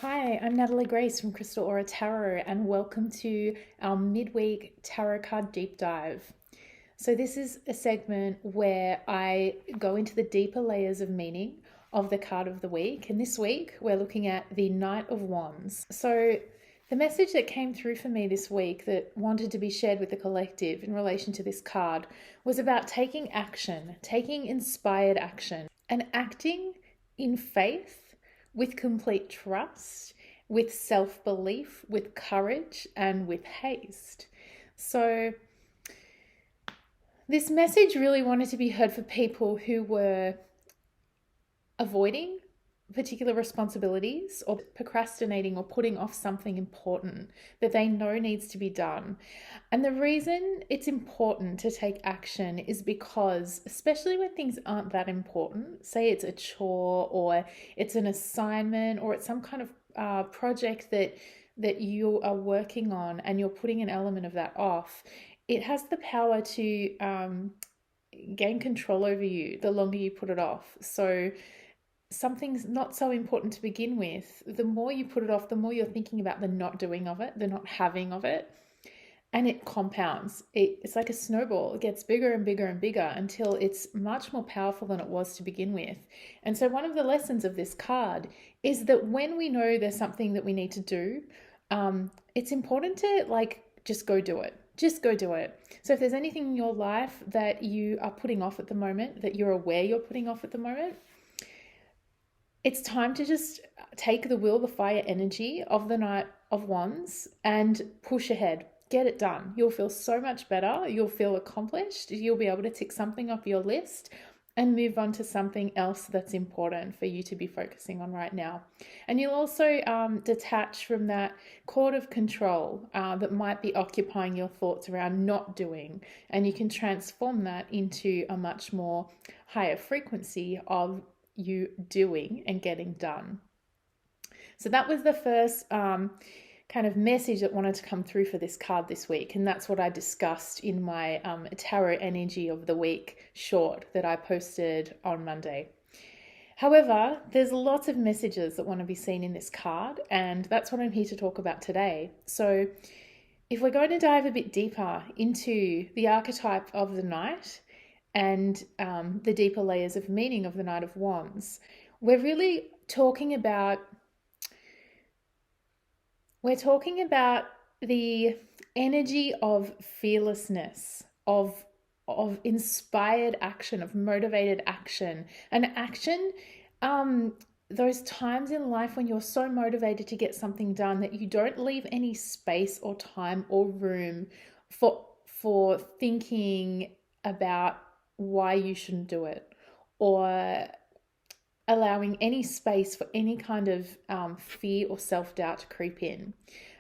Hi, I'm Natalie Grace from Crystal Aura Tarot, and welcome to our midweek tarot card deep dive. So, this is a segment where I go into the deeper layers of meaning of the card of the week. And this week, we're looking at the Knight of Wands. So, the message that came through for me this week that wanted to be shared with the collective in relation to this card was about taking action, taking inspired action, and acting in faith with complete trust, with self belief, with courage, and with haste. So, this message really wanted to be heard for people who were avoiding particular responsibilities or procrastinating or putting off something important that they know needs to be done. And the reason it's important to take action is because, especially when things aren't that important, say it's a chore or it's an assignment or it's some kind of project that you are working on and you're putting an element of that off, it has the power to gain control over you the longer you put it off. So something's not so important to begin with, the more you put it off, the more you're thinking about the not doing of it, the not having of it, and it compounds. It's like a snowball. It gets bigger and bigger and bigger until it's much more powerful than it was to begin with. And so one of the lessons of this card is that when we know there's something that we need to do, it's important to just go do it. Just go do it. So if there's anything in your life that you are putting off at the moment, that you're aware you're putting off at the moment, it's time to just take the will, the fire energy of the Knight of Wands and push ahead. Get it done. You'll feel so much better. You'll feel accomplished. You'll be able to tick something off your list and move on to something else that's important for you to be focusing on right now. And you'll also detach from that cord of control that might be occupying your thoughts around not doing. And you can transform that into a much more higher frequency of you doing and getting done. So that was the first kind of message that wanted to come through for this card this week, and that's what I discussed in my tarot energy of the week short that I posted on Monday. However, there's lots of messages that want to be seen in this card, and that's what I'm here to talk about today. So if we're going to dive a bit deeper into the archetype of the Knight and the deeper layers of meaning of the Knight of Wands, we're really talking about the energy of fearlessness, of inspired action, of motivated action, and action. Those times in life when you're so motivated to get something done that you don't leave any space or time or room for thinking about why you shouldn't do it, or allowing any space for any kind of fear or self-doubt to creep in.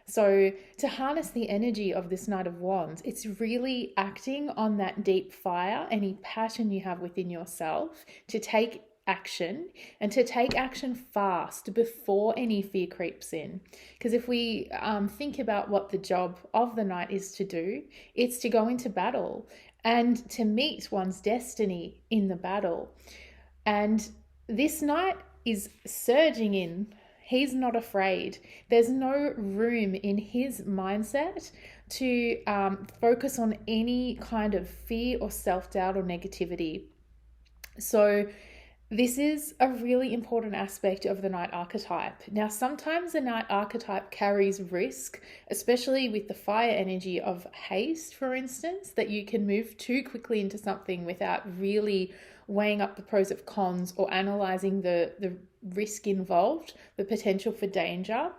So to harness the energy of this Knight of Wands, it's really acting on that deep fire, any passion you have within yourself, to take action, and to take action fast before any fear creeps in. Because if we think about what the job of the Knight is to do, it's to go into battle and to meet one's destiny in the battle. And this Knight is surging in. He's not afraid. There's no room in his mindset to focus on any kind of fear or self-doubt or negativity. So this is a really important aspect of the Knight archetype. Now, sometimes the Knight archetype carries risk, especially with the fire energy of haste, for instance, that you can move too quickly into something without really weighing up the pros and cons or analyzing the risk involved, the potential for danger.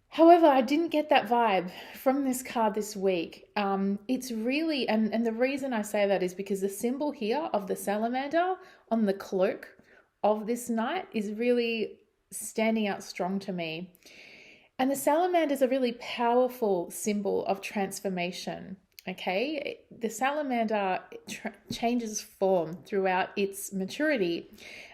However, I didn't get that vibe from this card this week. It's really, and the reason I say that is because the symbol here of the salamander on the cloak of this Knight is really standing out strong to me. And the salamander is a really powerful symbol of transformation. Okay, the salamander changes form throughout its maturity.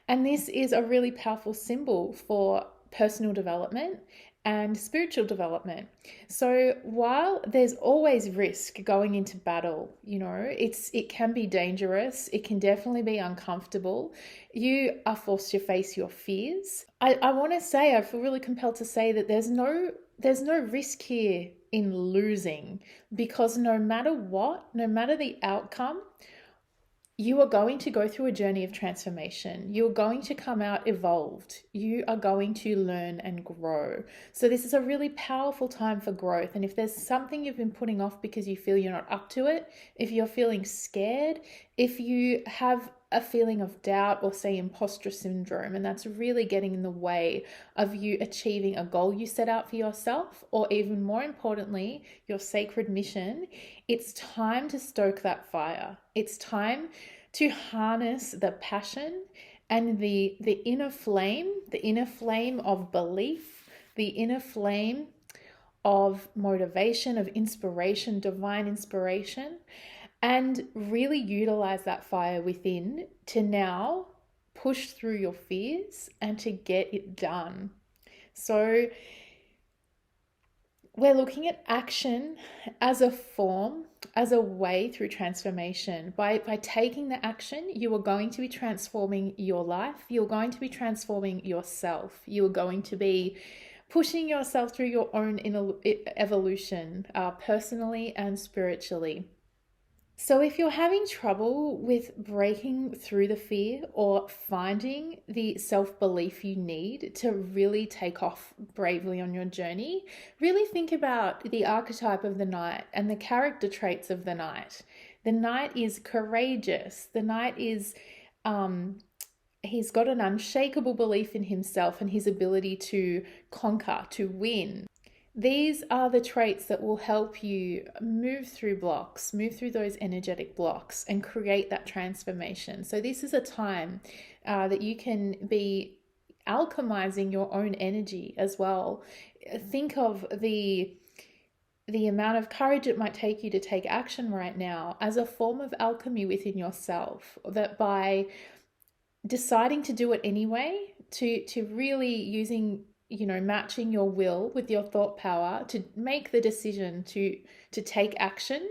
And this is a really powerful symbol for personal development and spiritual development. So while there's always risk going into battle, it can be dangerous. It can definitely be uncomfortable. You are forced to face your fears. I want to say, I feel really compelled to say that there's no risk here in losing, because no matter what, no matter the outcome, you are going to go through a journey of transformation. You're going to come out evolved. You are going to learn and grow. So this is a really powerful time for growth. And if there's something you've been putting off because you feel you're not up to it, if you're feeling scared, if you have a feeling of doubt or say imposter syndrome, and that's really getting in the way of you achieving a goal you set out for yourself, or even more importantly, your sacred mission, it's time to stoke that fire. It's time to harness the passion and the inner flame of belief, the inner flame of motivation, of inspiration, divine inspiration, and really utilize that fire within to now push through your fears and to get it done. So we're looking at action as a form, as a way through transformation. By taking the action, you are going to be transforming your life. You're going to be transforming yourself. You are going to be pushing yourself through your own evolution, personally and spiritually. So if you're having trouble with breaking through the fear or finding the self-belief you need to really take off bravely on your journey, really think about the archetype of the knight and the character traits of the knight. The knight is courageous. The knight is, he's got an unshakable belief in himself and his ability to conquer, to win. These are the traits that will help you move through blocks, move through those energetic blocks and create that transformation. So this is a time that you can be alchemizing your own energy as well. Think of the amount of courage it might take you to take action right now as a form of alchemy within yourself, that by deciding to do it anyway, to really using matching your will with your thought power to make the decision to take action,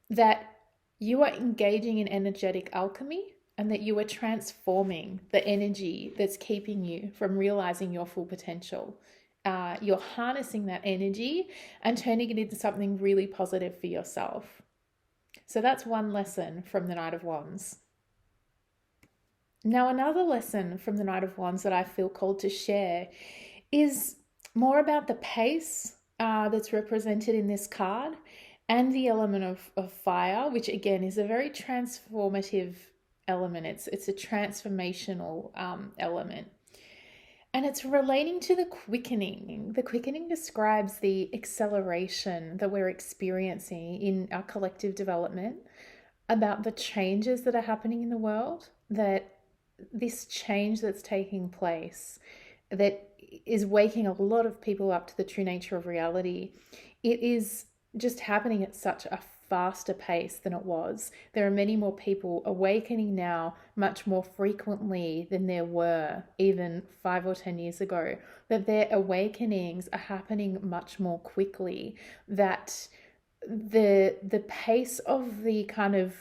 that you are engaging in energetic alchemy and that you are transforming the energy that's keeping you from realizing your full potential. You're harnessing that energy and turning it into something really positive for yourself. So that's one lesson from the Knight of Wands. Now, another lesson from the Knight of Wands that I feel called to share is more about the pace that's represented in this card and the element of fire, which again is a very transformative element. It's a transformational element. And it's relating to the quickening. The quickening describes the acceleration that we're experiencing in our collective development, about the changes that are happening in the world, that this change that's taking place, that is waking a lot of people up to the true nature of reality. It is just happening at such a faster pace than it was. There are many more people awakening now much more frequently than there were even 5 or 10 years ago, that their awakenings are happening much more quickly, that the pace of the kind of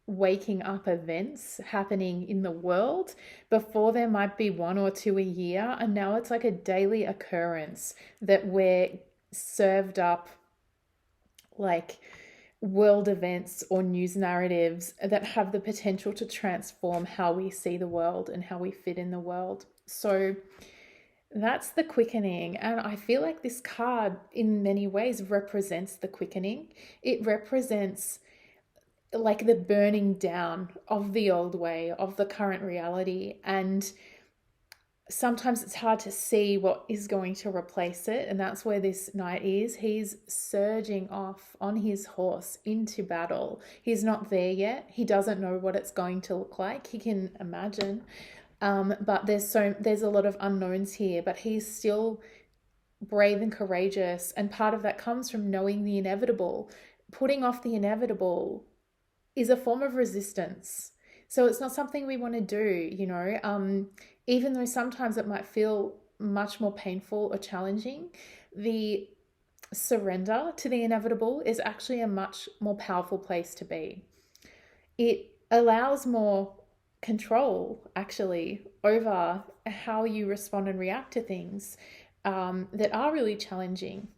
waking up events happening in the world, before there might be 1 or 2 a year, and now it's like a daily occurrence that we're served up like world events or news narratives that have the potential to transform how we see the world and how we fit in the world. So that's the quickening. And I feel like this card in many ways represents the quickening. It represents like the burning down of the old way, of the current reality. And sometimes it's hard to see what is going to replace it. And that's where this knight is. He's surging off on his horse into battle. He's not there yet. He doesn't know what it's going to look like. He can imagine. But there's a lot of unknowns here, but he's still brave and courageous. And part of that comes from knowing the inevitable. Putting off the inevitable is a form of resistance. So it's not something we want to do, even though sometimes it might feel much more painful or challenging, the surrender to the inevitable is actually a much more powerful place to be. It allows more control, actually, over how you respond and react to things that are really challenging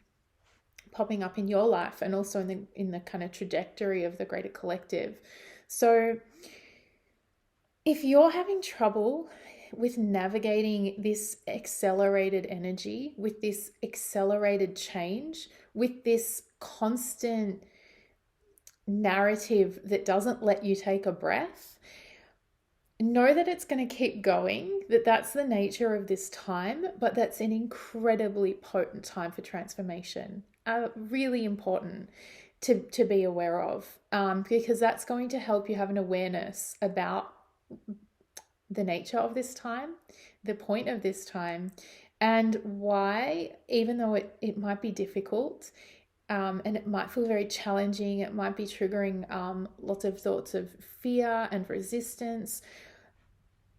popping up in your life, and also in the kind of trajectory of the greater collective. So if you're having trouble with navigating this accelerated energy, with this accelerated change, with this constant narrative that doesn't let you take a breath, know that it's going to keep going, that's the nature of this time, but that's an incredibly potent time for transformation. Really important to be aware of, because that's going to help you have an awareness about the nature of this time, the point of this time, and why, even though it might be difficult, and it might feel very challenging, it might be triggering lots of thoughts of fear and resistance,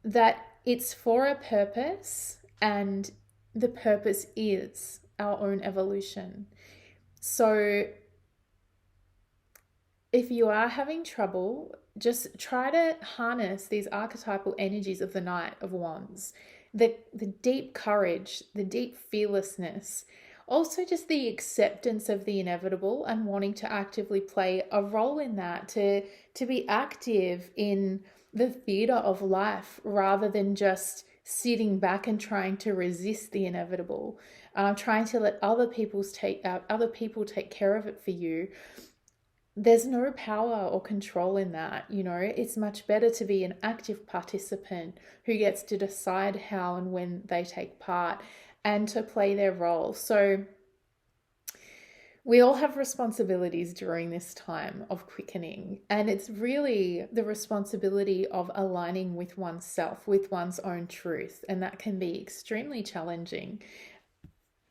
that it's for a purpose, and the purpose is our own evolution. So if you are having trouble, just try to harness these archetypal energies of the Knight of Wands, the deep courage, the deep fearlessness, also just the acceptance of the inevitable and wanting to actively play a role in that, to be active in the theater of life rather than just sitting back and trying to resist the inevitable, trying to let other people take care of it for you. There's no power or control in that. It's much better to be an active participant who gets to decide how and when they take part and to play their role. So we all have responsibilities during this time of quickening, and it's really the responsibility of aligning with oneself, with one's own truth, and that can be extremely challenging.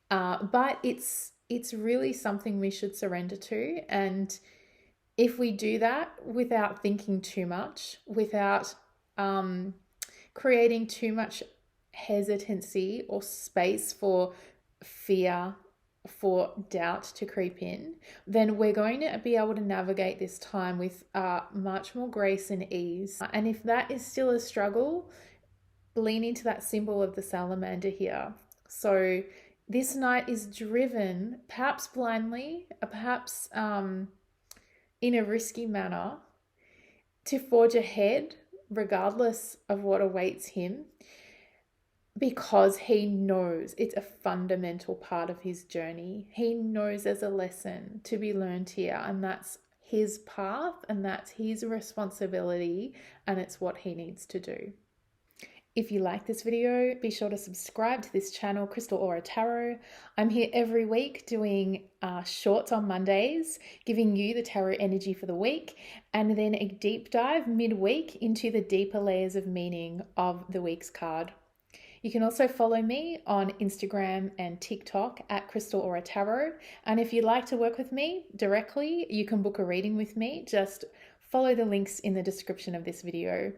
But it's really something we should surrender to, and if we do that without thinking too much, without creating too much hesitancy or space for fear, for doubt to creep in, then we're going to be able to navigate this time with much more grace and ease. And if that is still a struggle, lean into that symbol of the salamander here. So this Knight is driven, perhaps blindly, perhaps in a risky manner, to forge ahead regardless of what awaits him, because he knows it's a fundamental part of his journey. He knows there's a lesson to be learned here, and that's his path, and that's his responsibility, and it's what he needs to do. If you like this video, be sure to subscribe to this channel, Crystal Aura Tarot. I'm here every week doing shorts on Mondays, giving you the tarot energy for the week, and then a deep dive midweek into the deeper layers of meaning of the week's card. You can also follow me on Instagram and TikTok at Crystal Aura Tarot. And if you'd like to work with me directly, you can book a reading with me. Just follow the links in the description of this video.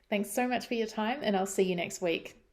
Thanks so much for your time, and I'll see you next week.